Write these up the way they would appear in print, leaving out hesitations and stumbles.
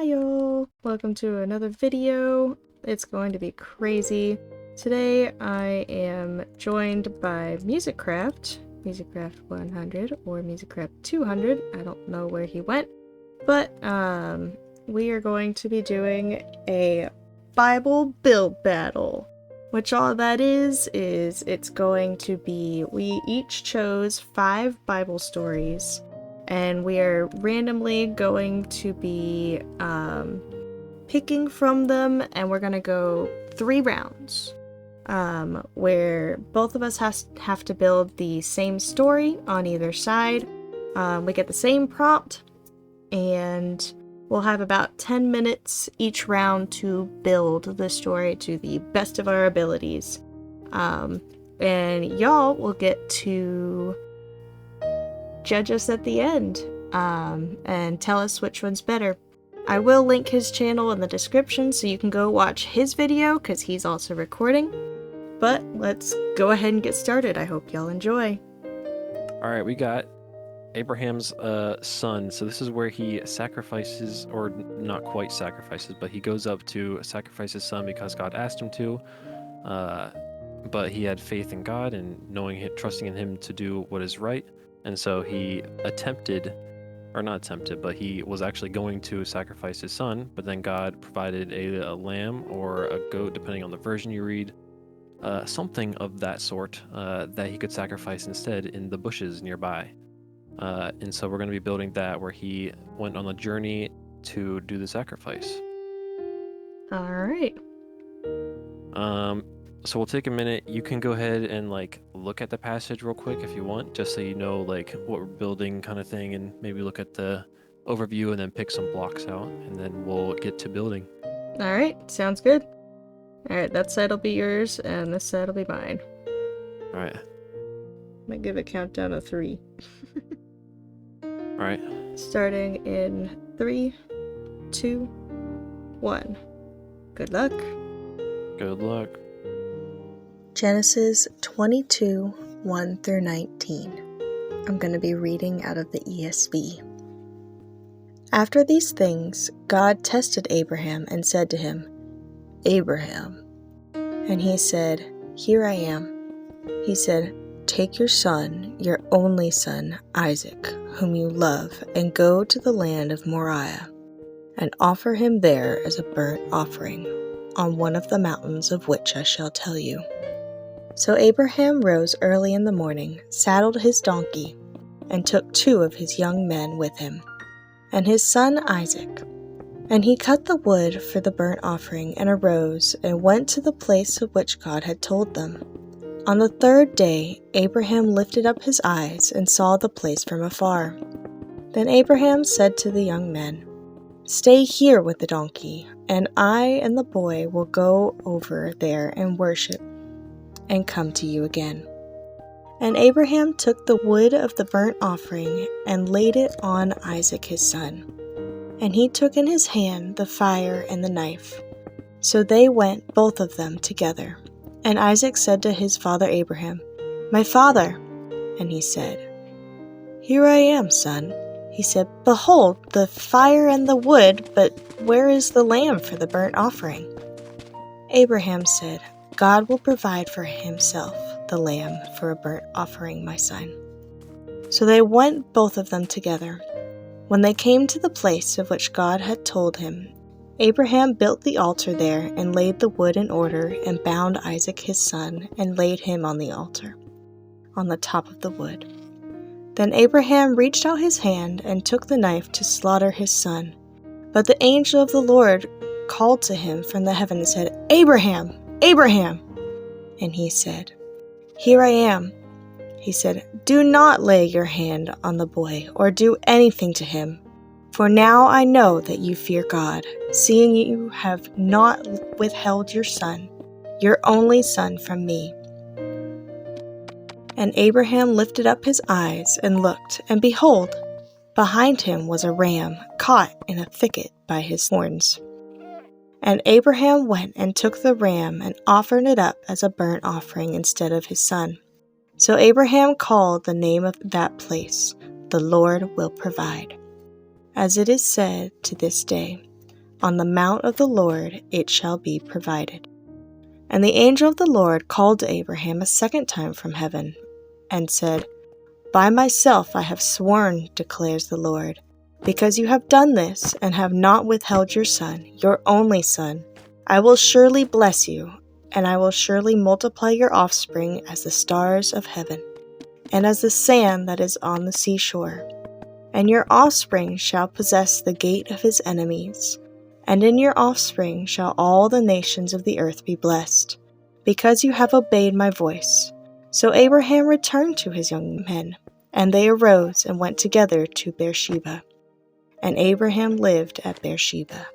Hiyo! Welcome to another video. It's going to be crazy. Today I am joined by Musicraft100 or Musicraft200. I don't know where he went, but we are going to be doing a Bible build battle. Which all that is it's going to be, we each chose 5 Bible stories, and we are randomly going to be picking from them, and we're going to go 3 rounds, where both of us have to build the same story on either side. We get the same prompt, and we'll have about 10 minutes each round to build the story to the best of our abilities. And y'all will get to judge us at the end, and tell us which one's better. I will link his channel in the description so you can go watch his video because he's also recording. But let's go ahead and get started. I hope y'all enjoy. Alright, we got Abraham's son. So this is where he sacrifices, or not quite sacrifices, but he goes up to sacrifice his son because God asked him to. But he had faith in God and trusting in him to do what is right. And so he he was actually going to sacrifice his son, but then God provided a lamb or a goat, depending on the version you read, something of that sort, that he could sacrifice instead in the bushes nearby. And so we're going to be building that where he went on a journey to do the sacrifice. Alright. So we'll take a minute. You can go ahead and look at the passage real quick if you want, just so you know what we're building kind of thing, and maybe look at the overview and then pick some blocks out, and then we'll get to building. Alright, sounds good. Alright, that side will be yours, and this side will be mine. Alright. Might give a countdown of 3. Alright. Starting in 3, 2, 1. Good luck. Good luck. Genesis 22, 1 through 19. I'm going to be reading out of the ESV. After these things, God tested Abraham and said to him, "Abraham." And he said, "Here I am." He said, "Take your son, your only son, Isaac, whom you love, and go to the land of Moriah, and offer him there as a burnt offering, on one of the mountains of which I shall tell you." So Abraham rose early in the morning, saddled his donkey, and took 2 of his young men with him, and his son Isaac. And he cut the wood for the burnt offering, and arose, and went to the place of which God had told them. On the 3rd day, Abraham lifted up his eyes, and saw the place from afar. Then Abraham said to the young men, "Stay here with the donkey, and I and the boy will go over there and worship, and come to you again." And Abraham took the wood of the burnt offering, and laid it on Isaac his son. And he took in his hand the fire and the knife. So they went, both of them, together. And Isaac said to his father Abraham, "My father." And he said, "Here I am, son." He said, "Behold, the fire and the wood, but where is the lamb for the burnt offering?" Abraham said, "God will provide for himself the lamb for a burnt offering, my son." So they went, both of them, together. When they came to the place of which God had told him, Abraham built the altar there, and laid the wood in order, and bound Isaac his son, and laid him on the altar, on the top of the wood. Then Abraham reached out his hand, and took the knife to slaughter his son. But the angel of the Lord called to him from the heaven and said, "Abraham, Abraham!" And he said, "Here I am." He said, "Do not lay your hand on the boy, or do anything to him. For now I know that you fear God, seeing you have not withheld your son, your only son, from me." And Abraham lifted up his eyes and looked, and behold, behind him was a ram caught in a thicket by his horns. And Abraham went and took the ram and offered it up as a burnt offering instead of his son. So Abraham called the name of that place, "The Lord will provide." As it is said to this day, on the mount of the Lord it shall be provided. And the angel of the Lord called to Abraham a second time from heaven, and said, By myself I have sworn, declares the Lord, because you have done this, and have not withheld your son, your only son, I will surely bless you, and I will surely multiply your offspring as the stars of heaven, and as the sand that is on the seashore. And your offspring shall possess the gate of his enemies, and in your offspring shall all the nations of the earth be blessed, because you have obeyed my voice. So Abraham returned to his young men, and they arose and went together to Beersheba. And Abraham lived at Beersheba.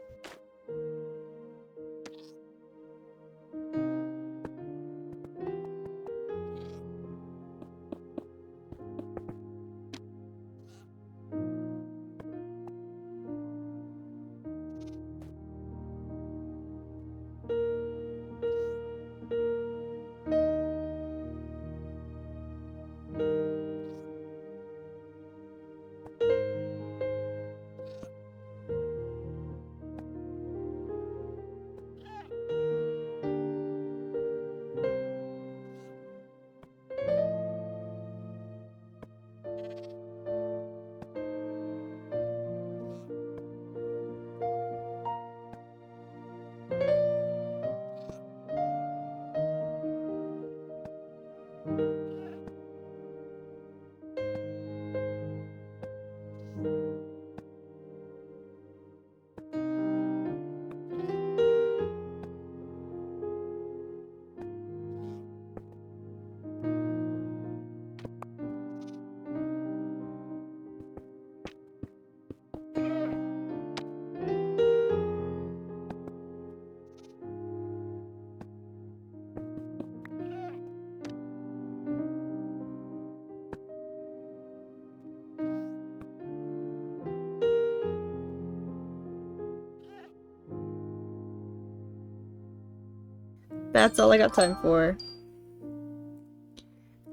That's all I got time for.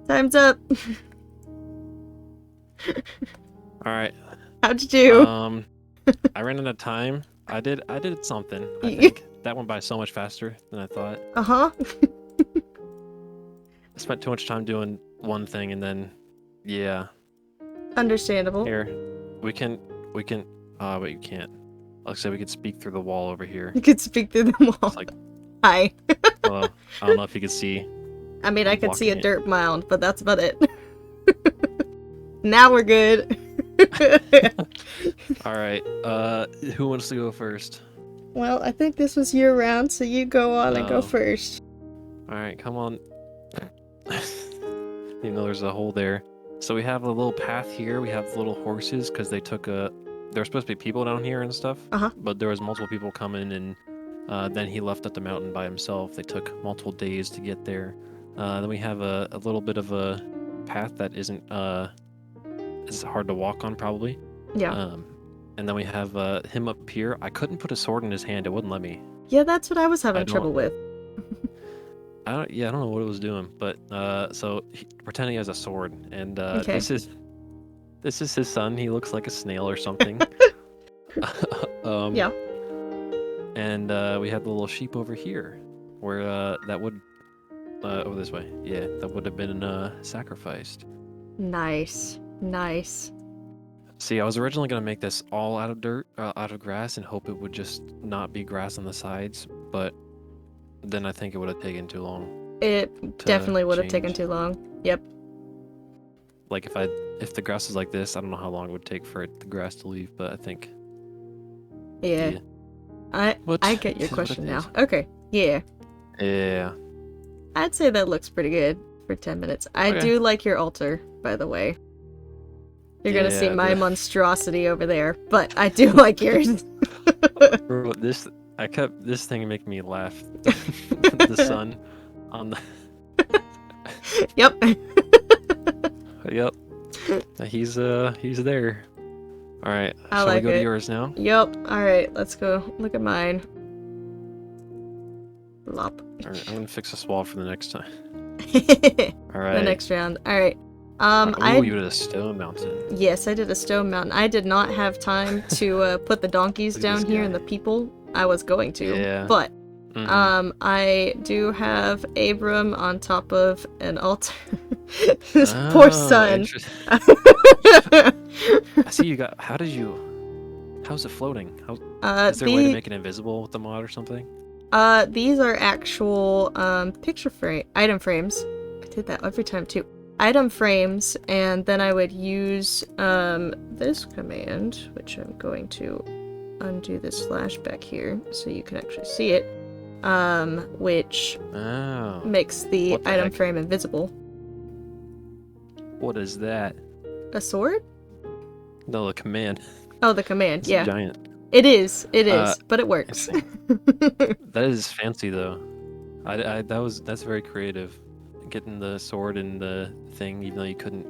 Time's up. Alright. How'd you do? I ran out of time. I did something. I think that went by so much faster than I thought. Uh-huh. I spent too much time doing one thing and then, yeah. Understandable. Here, we can, but you can't. Like I said, we could speak through the wall over here. You could speak through the wall. It's like, Hi. well, I don't know if you could see. I mean, I could see a Blocking it. dirt mound, but that's about it. Now we're good. Alright, who wants to go first? Well, I think this was your round, so you go on and go Oh. first. Alright, come on. Even though there's a hole there. So we have a little path here. We have little horses because they took a... There were supposed to be people down here and stuff. Uh-huh. But there was multiple people coming and then he left at the mountain by himself. They took multiple days to get there. Then we have a little bit of a path that isn't... It's hard to walk on probably. Yeah. And then we have him up here. I couldn't put a sword in his hand. It wouldn't let me. Yeah, that's what I was having I don't- trouble with. I don't know what it was doing, but so pretending he has a sword, and Okay. this is his son. He looks like a snail or something. Yeah. And we have the little sheep over here, where that would over this way. Yeah, that would have been sacrificed. Nice. Nice. See, I was originally gonna make this all out of dirt, out of grass, and hope it would just not be grass on the sides, but then I think it would have taken too long. It definitely would have taken change. too long. Yep. Like if the grass is like this, I don't know how long it would take for the grass to leave, but I think Yeah. I get your It is what it question now. is. Okay. Yeah. Yeah. I'd say that looks pretty good for 10 minutes. I Okay. do like your altar, by the way. You're gonna see Yeah, my the- monstrosity over there, but I do like yours. Bro, I kept this thing making me laugh. The sun on the Yep. Yep. He's there. All right. I Shall like we go it. to yours now? Yep. Alright, let's go. Look at mine. Lop. All right, I'm gonna fix this wall for the next time. The All right. next round. Alright. Oh, I you did a stone mountain. yes, I did a stone mountain. I did not have time to put the donkeys Look at down this here guy. and the people. I was going to. Yeah. But Mm-hmm. I do have Abram on top of an altar. His poor son. Interesting. I see you got. How's it floating? Is there a way to make it invisible with the mod or something? These are actual item frames. I did that every time too. Item frames, and then I would use this command, which I'm going to undo this slash back here so you can actually see it. Which makes the item frame invisible. What is that? A sword? No, the command. Oh, the command. It's yeah, giant. It is, but it works. That is fancy though. That's very creative. Getting the sword and the thing, even though you couldn't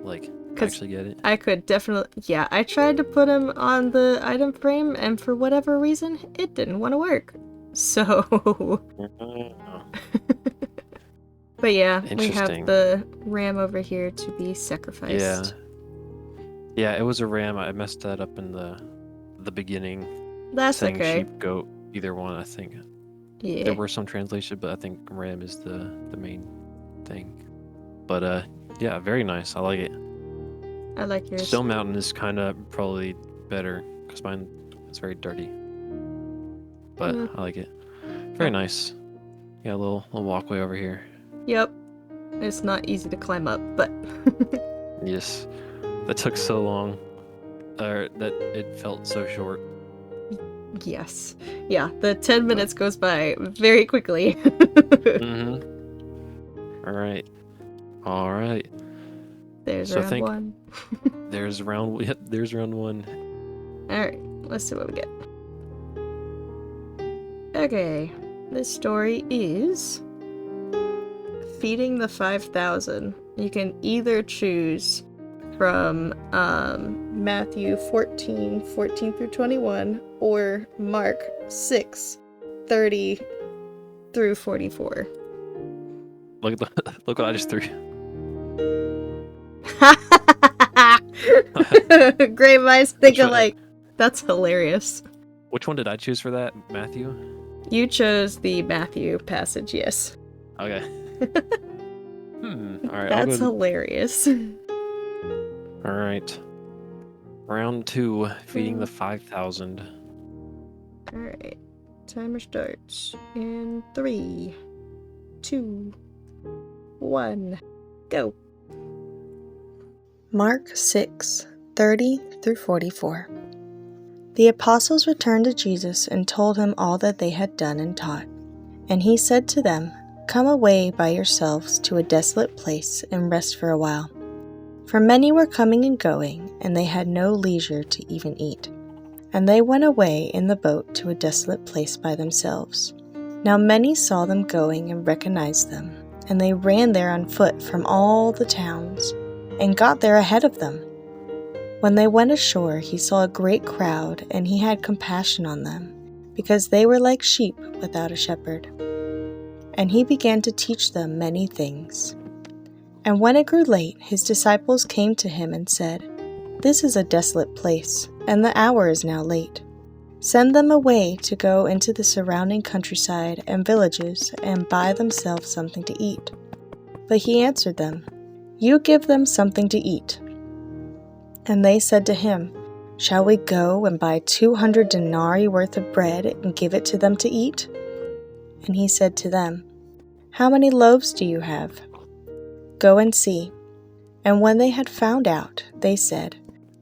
actually get it. I could definitely, yeah. I tried to put him on the item frame, and for whatever reason, it didn't want to work. So, but yeah, we have the ram over here to be sacrificed. Yeah, it was a ram. I messed that up in the beginning. That's saying okay. Sheep, goat, either one. I think. Yeah. There were some translations, but I think ram is the main thing. But yeah, very nice. I like it. I like yours. Stone Mountain is kind of probably better because mine is very dirty. But I like it. Very nice. Yeah, a little walkway over here. Yep. It's not easy to climb up, but yes, that took so long, or that it felt so short. Yes. Yeah, the 10 minutes goes by very quickly. All right. There's round one. There's round one. All right, let's see what we get. Okay, this story is feeding the 5,000. You can either choose from Matthew 14 through 21, or Mark 6, 30 through 44. Look what I just threw. Great minds think alike. That's hilarious. Which one did I choose for that, Matthew? You chose the Matthew passage, yes. Okay. All right. That's hilarious. All right. Round 2, feeding the 5,000. All right. Timer starts in 3, 2, 1, go. Mark 6, 30 through 44. The apostles returned to Jesus and told him all that they had done and taught. And he said to them, "Come away by yourselves to a desolate place and rest for a while." For many were coming and going, and they had no leisure to even eat. And they went away in the boat to a desolate place by themselves. Now many saw them going and recognized them, and they ran there on foot from all the towns, and got there ahead of them. When they went ashore, he saw a great crowd, and he had compassion on them, because they were like sheep without a shepherd. And he began to teach them many things. And when it grew late, his disciples came to him and said, "This is a desolate place, and the hour is now late. Send them away to go into the surrounding countryside and villages and buy themselves something to eat." But he answered them, "You give them something to eat." And they said to him, "Shall we go and buy 200 denarii worth of bread and give it to them to eat?" And he said to them, "How many loaves do you have? Go and see." And when they had found out, they said,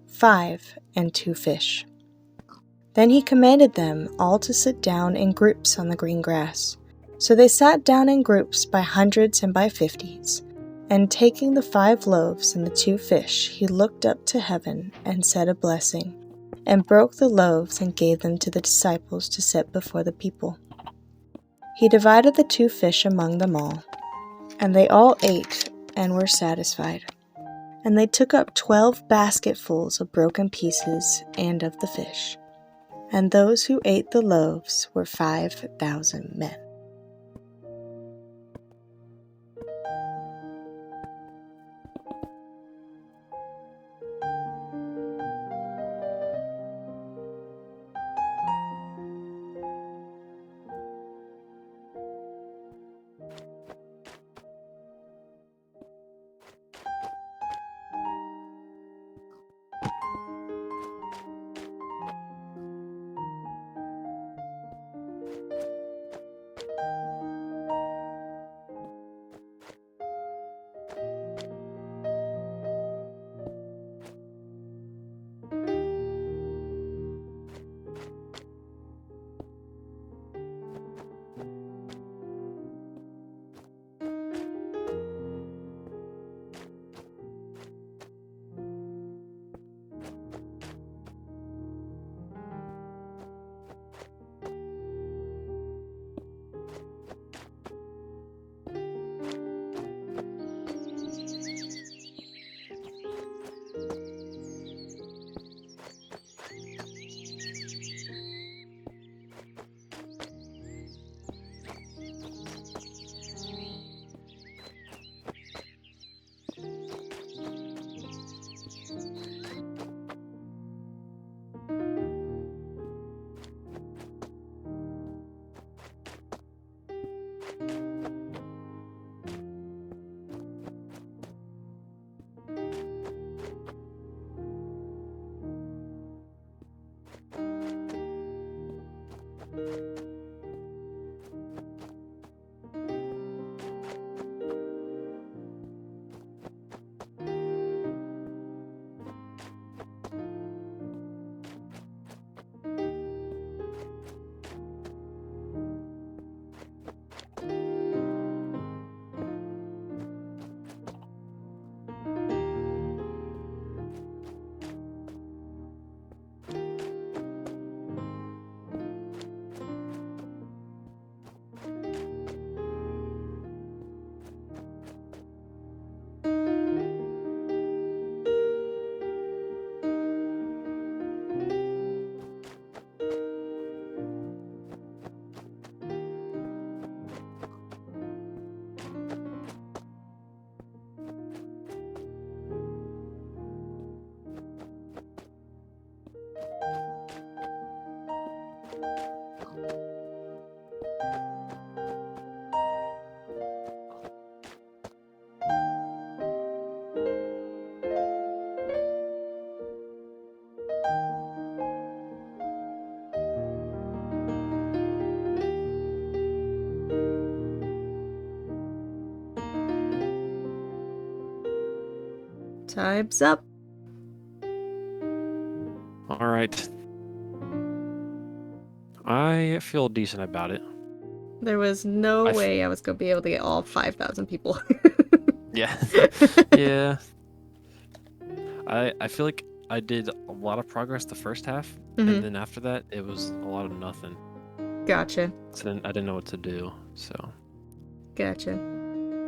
5 and 2 fish. Then he commanded them all to sit down in groups on the green grass. So they sat down in groups by hundreds and by 50s. And taking the 5 loaves and the 2 fish, he looked up to heaven and said a blessing, and broke the loaves and gave them to the disciples to set before the people. He divided the 2 fish among them all, and they all ate and were satisfied. And they took up 12 basketfuls of broken pieces and of the fish. And those who ate the loaves were 5,000 men. Time's up. All right. I feel decent about it. There was no way I was going to be able to get all 5,000 people. Yeah. Yeah. I feel like I did a lot of progress the first half, and then after that, it was a lot of nothing. Gotcha. So then I didn't know what to do, so. Gotcha.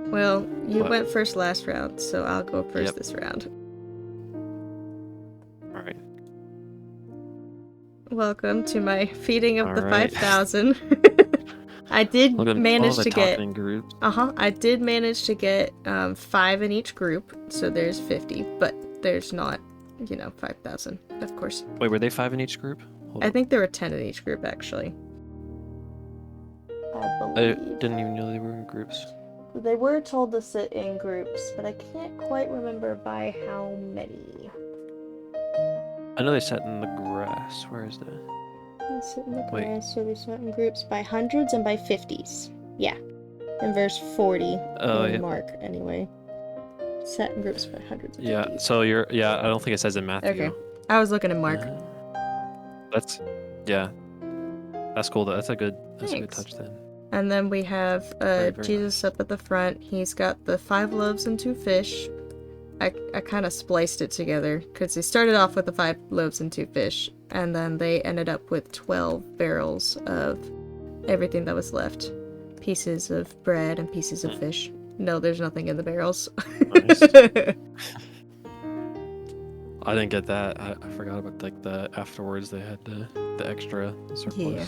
Well, you went first last round, so I'll go first this round. Alright. Welcome to my feeding of the 5,000. I did manage to get groups. I did manage to get 5 in each group, so there's 50, but there's not, 5,000, of course. Wait, were they 5 in each group? I think there were 10 in each group, actually. I didn't even know they were in groups. They were told to sit in groups, but I can't quite remember by how many. I know they sat in the grass. Where is that? They sit in the grass, so they sat in groups by hundreds and by 50s. Yeah. In verse 40. Mark, anyway. Sat in groups by hundreds and 50s. So I don't think it says in Matthew. Okay. I was looking at Mark. That's cool. That's a good touch then. And then we have Jesus up at the front. He's got the 5 loaves and 2 fish. I kind of spliced it together because they started off with the 5 loaves and 2 fish, and then they ended up with 12 barrels of everything that was left. Pieces of bread and pieces of fish. No, there's nothing in the barrels. Nice. I didn't get that. I forgot about the afterwards they had the extra surplus. Yeah.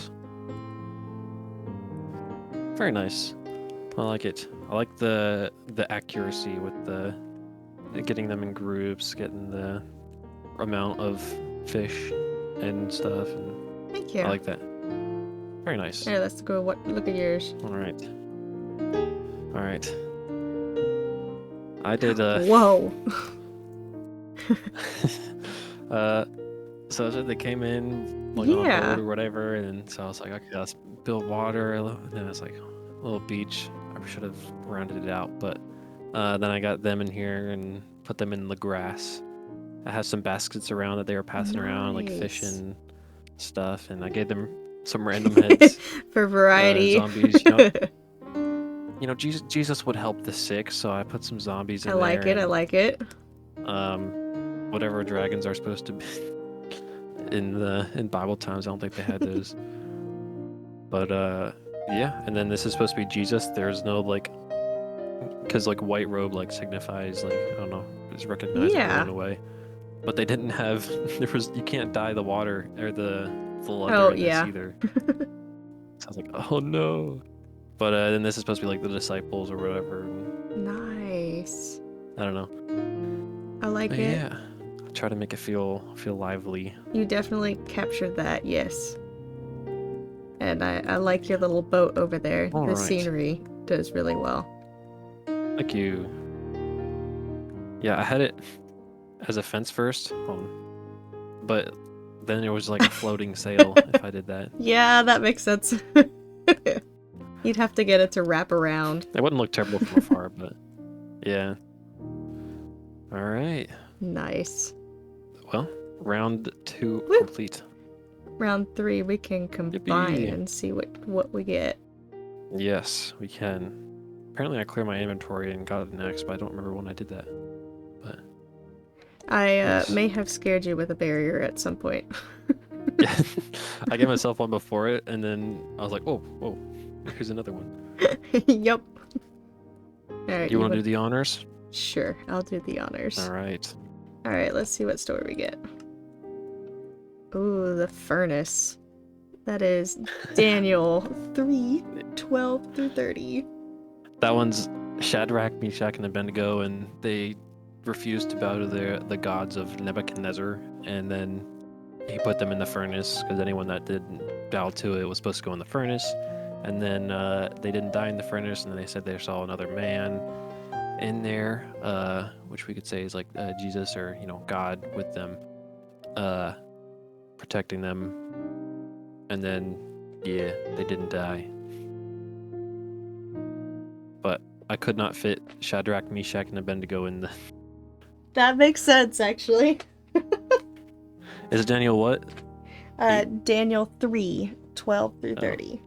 Very nice. I like it. I like the accuracy with the getting them in groups, getting the amount of fish and stuff. And thank you. I like that. Very nice. Here, let's go. Look at yours. All right. I did Whoa. So they came in on a boat or whatever, and so I was like, okay, let's build water. And then it's like a little beach. I should have rounded it out, but then I got them in here and put them in the grass. I had some baskets around that they were passing around, like fish and stuff, and I gave them some random heads for variety. Zombies, Jesus would help the sick, so I put some zombies in there. I like it. Whatever dragons are supposed to be in Bible times, I don't think they had those. But and then this is supposed to be Jesus. There's no because white robe signifies I don't know, it's recognizable in a way. But they didn't have you can't dye the water or the leather in this either. So I was like, oh no. But then this is supposed to be the disciples or whatever. Nice. I don't know. I like it. Yeah. I try to make it feel lively. You definitely captured that, yes. And I like your little boat over there. The scenery does really well. Thank you. Yeah, I had it as a fence first, but then it was like a floating sail if I did that. Yeah, that makes sense. You'd have to get it to wrap around. It wouldn't look terrible from afar, but yeah. All right. Nice. Well, round 2 Woo. complete. Round 3, we can combine Yippee. and see what we get. Yes, we can. Apparently I cleared my inventory and got an axe, but I don't remember when I did that. But I Yes. may have scared you with a barrier at some point. yeah, I gave myself one before it, and then I was like, whoa, here's another one. Yup. Alright, You want to do the honors? Sure, I'll do the honors. Alright. Alright, let's see what story we get. Ooh, the furnace. That is Daniel 3:12 through 30. That one's Shadrach, Meshach, and Abednego, and they refused to bow to the gods of Nebuchadnezzar, and then he put them in the furnace, because anyone that didn't bow to it was supposed to go in the furnace. And then they didn't die in the furnace, and then they said they saw another man in there, which we could say is like Jesus, or God with them, protecting them. And then yeah, they didn't die. But I could not fit Shadrach, Meshach, and Abednego in the... That makes sense, actually. Is it Daniel what? Daniel 3:12 through 30.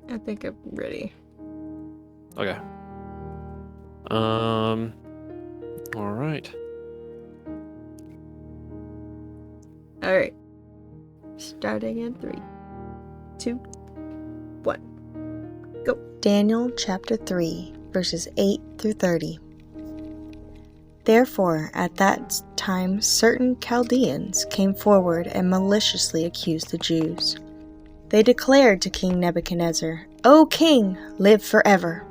I think I'm ready. Okay. All right. Alright. Starting in 3, 2, 1. Go. Daniel chapter 3, verses 8 through 30. Therefore, at that time, certain Chaldeans came forward and maliciously accused the Jews. They declared to King Nebuchadnezzar, O king, live forever.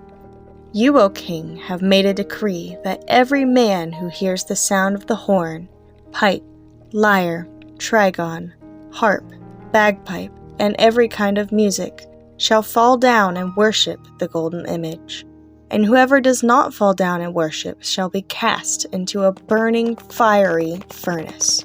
You, O king, have made a decree that every man who hears the sound of the horn, pipe, lyre, trigon, harp, bagpipe, and every kind of music shall fall down and worship the golden image. And whoever does not fall down and worship shall be cast into a burning fiery furnace.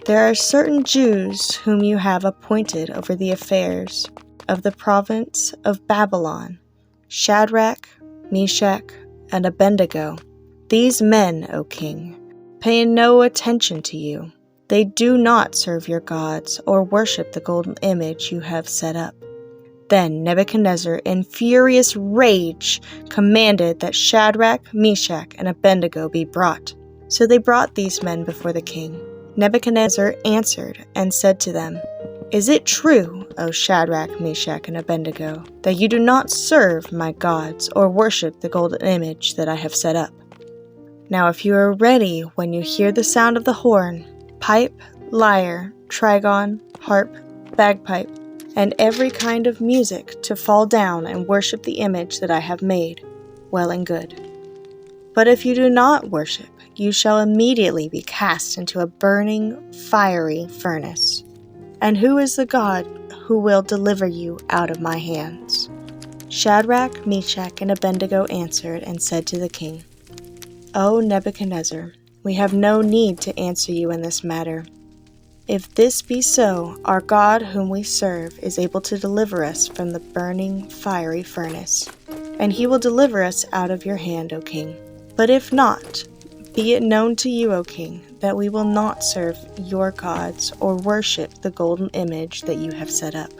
There are certain Jews whom you have appointed over the affairs of the province of Babylon, Shadrach, Meshach, and Abednego. These men, O king, pay no attention to you. They do not serve your gods or worship the golden image you have set up. Then Nebuchadnezzar, in furious rage, commanded that Shadrach, Meshach, and Abednego be brought. So they brought these men before the king. Nebuchadnezzar answered and said to them, Is it true, O Shadrach, Meshach, and Abednego, that you do not serve my gods or worship the golden image that I have set up? Now if you are ready when you hear the sound of the horn, pipe, lyre, trigon, harp, bagpipe, and every kind of music to fall down and worship the image that I have made, well and good. But if you do not worship, you shall immediately be cast into a burning, fiery furnace. And who is the God who will deliver you out of my hands? Shadrach, Meshach, and Abednego answered and said to the king, O Nebuchadnezzar, we have no need to answer you in this matter. If this be so, our God whom we serve is able to deliver us from the burning, fiery furnace, and he will deliver us out of your hand, O king. But if not, be it known to you, O king, that we will not serve your gods or worship the golden image that you have set up.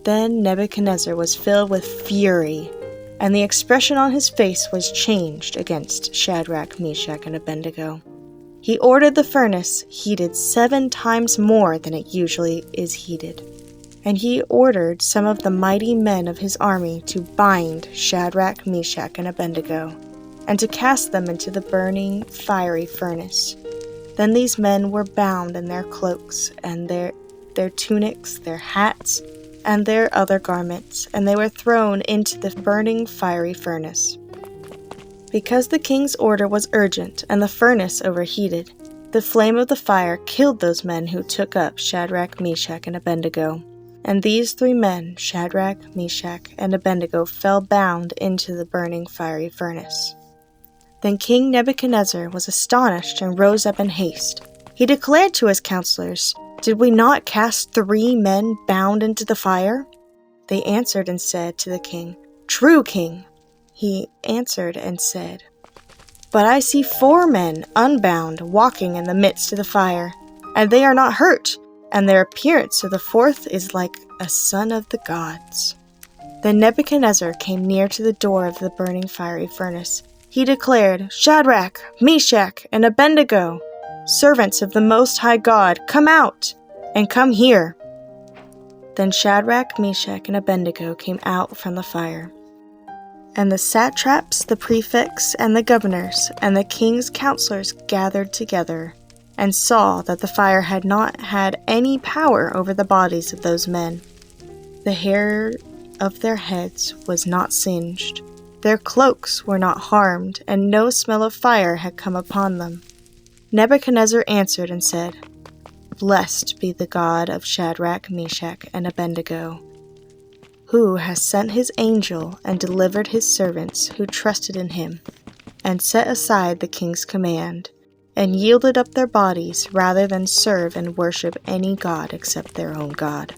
Then Nebuchadnezzar was filled with fury, and the expression on his face was changed against Shadrach, Meshach, and Abednego. He ordered the furnace heated 7 times more than it usually is heated. And he ordered some of the mighty men of his army to bind Shadrach, Meshach, and Abednego, and to cast them into the burning, fiery furnace. Then these men were bound in their cloaks, and their tunics, their hats, and their other garments, and they were thrown into the burning, fiery furnace. Because the king's order was urgent and the furnace overheated, the flame of the fire killed those men who took up Shadrach, Meshach, and Abednego. And these 3 men, Shadrach, Meshach, and Abednego, fell bound into the burning fiery furnace. Then King Nebuchadnezzar was astonished and rose up in haste. He declared to his counselors, "Did we not cast 3 men bound into the fire?" They answered and said to the king, "True, king." He answered and said, "But I see 4 men unbound walking in the midst of the fire, and they are not hurt, and their appearance of the 4th is like a son of the gods." Then Nebuchadnezzar came near to the door of the burning fiery furnace. He declared, "Shadrach, Meshach, and Abednego, servants of the Most High God, come out, and come here." Then Shadrach, Meshach, and Abednego came out from the fire. And the satraps, the prefects, and the governors, and the king's counselors gathered together, and saw that the fire had not had any power over the bodies of those men. The hair of their heads was not singed, their cloaks were not harmed, and no smell of fire had come upon them. Nebuchadnezzar answered and said, "Blessed be the God of Shadrach, Meshach, and Abednego, who has sent his angel and delivered his servants who trusted in him, and set aside the king's command, and yielded up their bodies rather than serve and worship any god except their own God.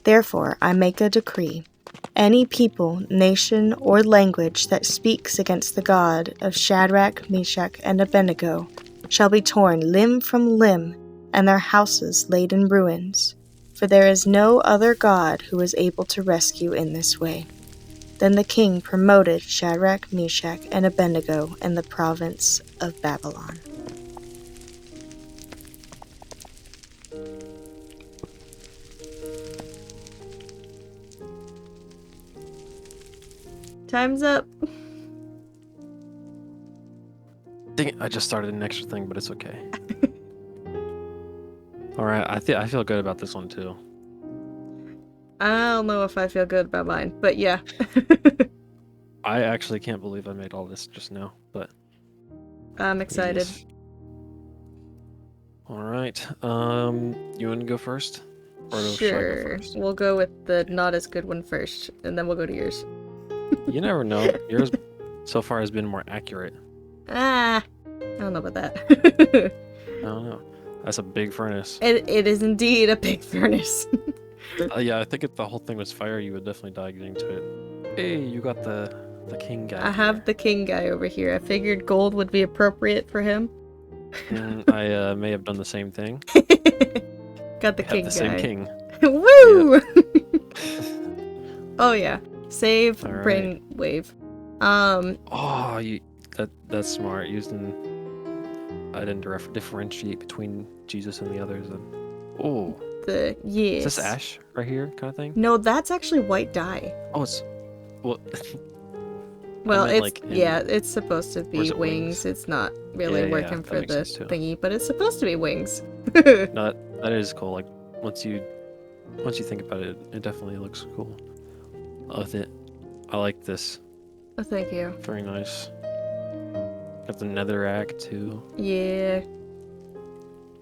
Therefore I make a decree. Any people, nation, or language that speaks against the God of Shadrach, Meshach, and Abednego shall be torn limb from limb, and their houses laid in ruins, for there is no other God who is able to rescue in this way." Then the king promoted Shadrach, Meshach, and Abednego in the province of Babylon. Time's up. Dang it, I just started an extra thing, but it's okay. Alright, I feel good about this one too. I don't know if I feel good about mine, but yeah. I actually can't believe I made all this just now, but I'm excited. yes. Alright, you want to go first? Or should I go Sure. first? We'll go with the not as good one first, and then we'll go to yours. You never know. Yours so far has been more accurate. I don't know about that. I don't know. That's a big furnace. It is indeed a big furnace. Yeah, I think if the whole thing was fire, you would definitely die getting to it. Hey, you got the king guy. I have the king guy over here. I figured gold would be appropriate for him. I may have done the same thing. Got the king the guy. same king. Woo! Oh yeah. Save, All right. bring, wave. Oh, that's smart. I didn't differentiate between Jesus and the others. Oh. Yes. Is this ash right here, kind of thing? No, that's actually white dye. Oh, it's well. Well, meant, it's like, it's supposed to be wings. It's not really working for the thingy, but it's supposed to be wings. No, that is cool. Like once you think about it, it definitely looks cool. I like this. Oh, thank you. Very nice. Got the netherrack too. Yeah.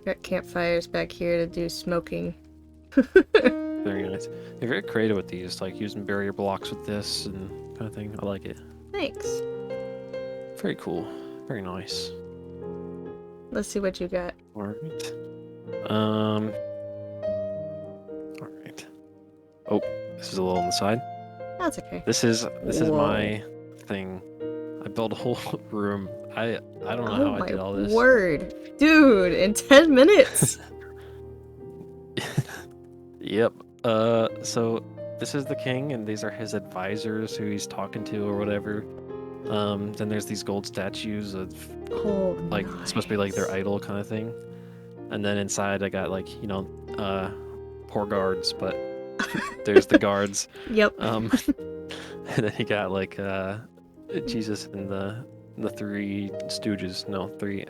Got campfires back here to do smoking. Very nice. You're very creative with these, like using barrier blocks with this and kind of thing. I like it. Thanks. Very cool. Very nice. Let's see what you got. Alright. Alright. Oh, this is a little on the side. That's okay. This is Whoa. my thing. I built a whole room. I don't know how I did all this. Word. Dude, in 10 minutes. Yep. So this is the king, and these are his advisors who he's talking to or whatever. Then there's these gold statues of like nice. supposed to be like their idol kind of thing. And then inside I got like, poor guards, but there's the guards. Yep. And then you got like Jesus and the 3 stooges. No, 3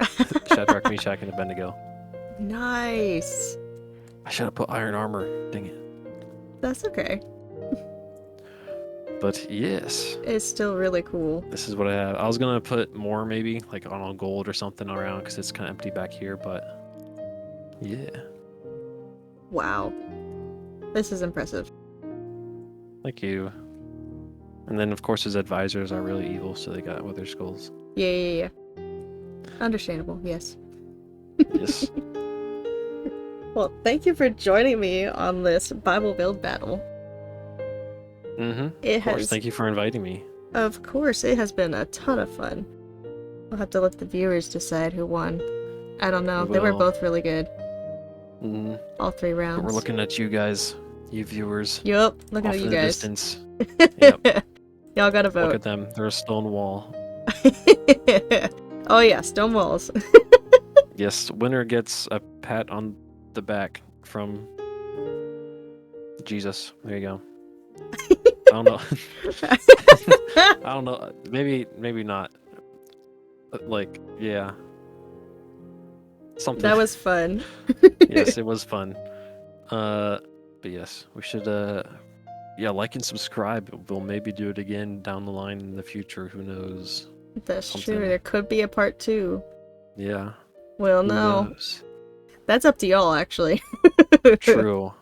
Shadrach, Meshach, and Abednego. Nice. I should have put iron armor. Dang it. That's okay. But yes. It's still really cool. This is what I have. I was gonna put more maybe, like on gold or something around, because it's kind of empty back here, but yeah. Wow. This is impressive. Thank you. And then of course his advisors are really evil, so they got wither skulls. Yeah. Understandable, yes. Yes. Well, thank you for joining me on this Bible build battle. Of course. Thank you for inviting me. Of course, it has been a ton of fun. We'll have to let the viewers decide who won. I don't know. They were both really good. All 3 rounds. But we're looking at you guys, you viewers. Yup, looking off at you in the guys. Distance. Yep. Y'all gotta vote. Look at them. They're a stone wall. Oh yeah, stone walls. Yes, winner gets a pat on the back from Jesus. There you go. I don't know. I don't know. Maybe not. Like, yeah. Something. That was fun. Yes, it was fun. But yes, we should yeah, like and subscribe. We'll maybe do it again down the line in the future. Who knows? That's true. There could be a part 2. Yeah. Well, no. That's up to y'all, actually. True.